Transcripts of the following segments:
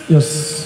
Yes.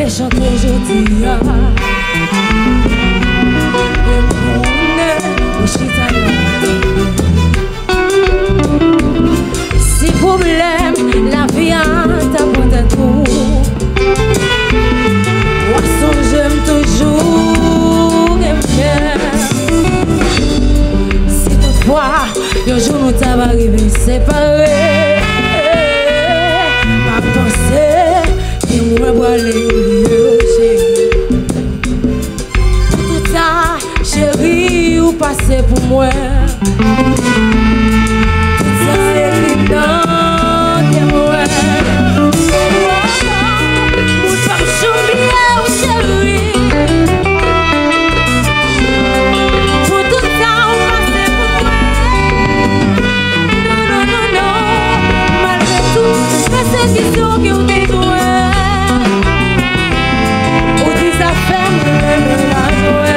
Chanter aujourd'hui, si problème la vie t'apprend tout, poisson j'aime toujours si toutefois un jour nous t'avons arrivé séparés, ma pensée qui moi voilée. Passer pour moi, tout ça est dans tes mots. Pour pas j'oublier, chérie. Pour tout ça, passer pour moi. Non, non, non, non. Malgré tout, c'est cette question qui vous détruit. Ou des affaires, mais la joie.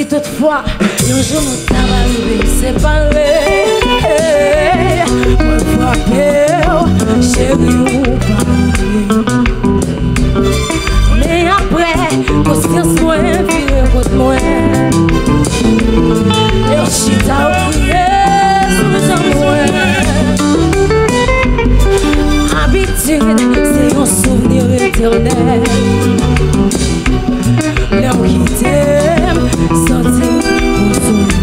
Toutefois, un jour nous t'avons arrivé séparés. Moi frappé, chérie, ou pas. Mais après, conscience moi, viré contre moi. Et chita ou crié sous moi. Habitude, c'est un souvenir éternel. L'heure qui t'aime, sentir pour souvenir.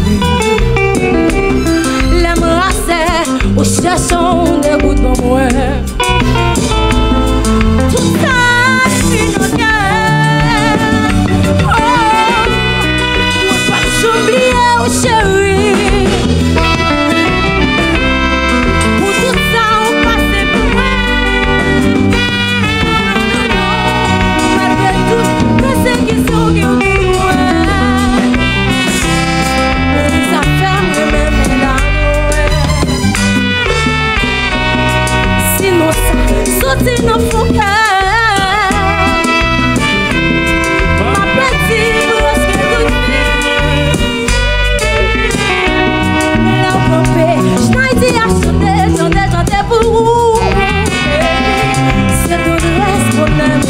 L'embrasser, ou cherchons des gouttes pour moi. Tout ça, c'est nos cœurs. Oh, moi pas j'oublie, oh chérie. Pour tout ça, on passe pour moi. Malgré tout, que c'est qui sont qui ont dit. Sauter dans mon cœur, ma petite brosse que tout la pompée, je t'ai dit à chanter pour vous. C'est tout le reste qu'on aime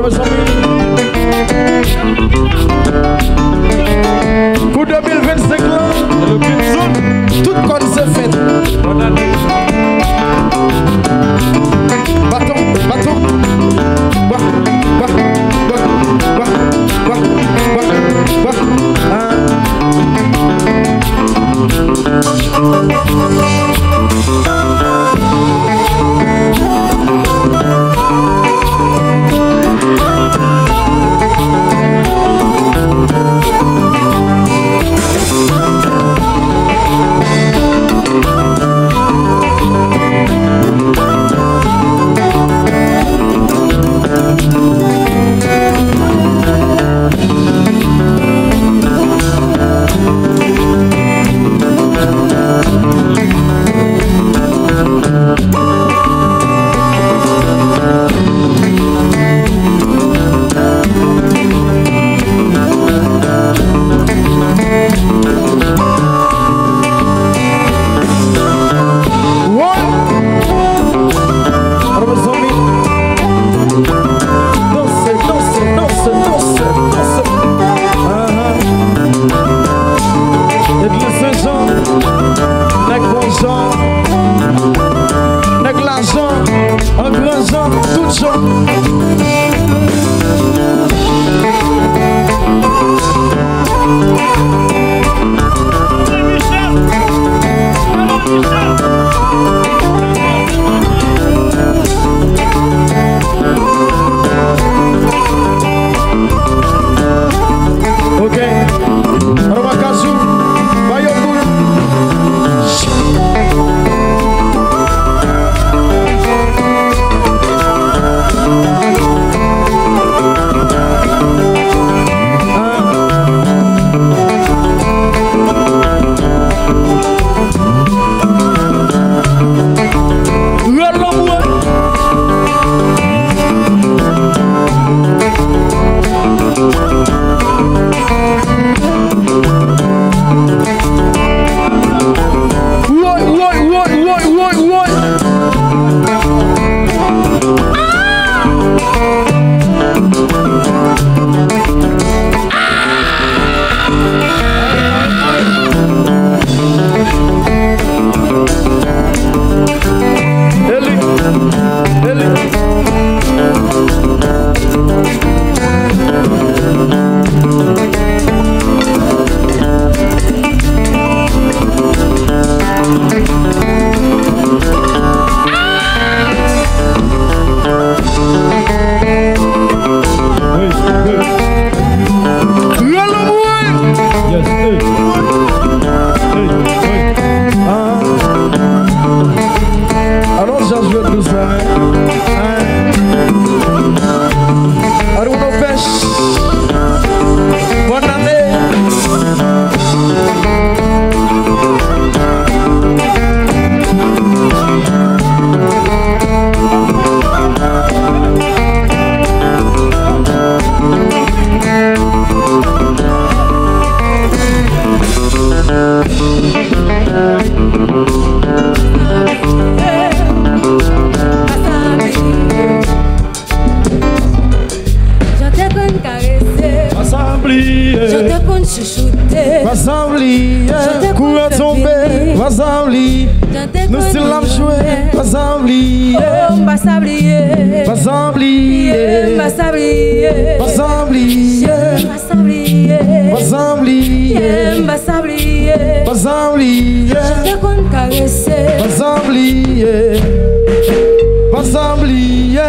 Pour 2025 là, tout comme c'est fait. Bâton, bâton. Nous sommes là jouer, pas oublier, pas oublier, pas oublier, pas oublier, pas oublier, pas oublier, pas oublier, pas oublier, pas oublier, je te caresser, pas oublier, pas oublier,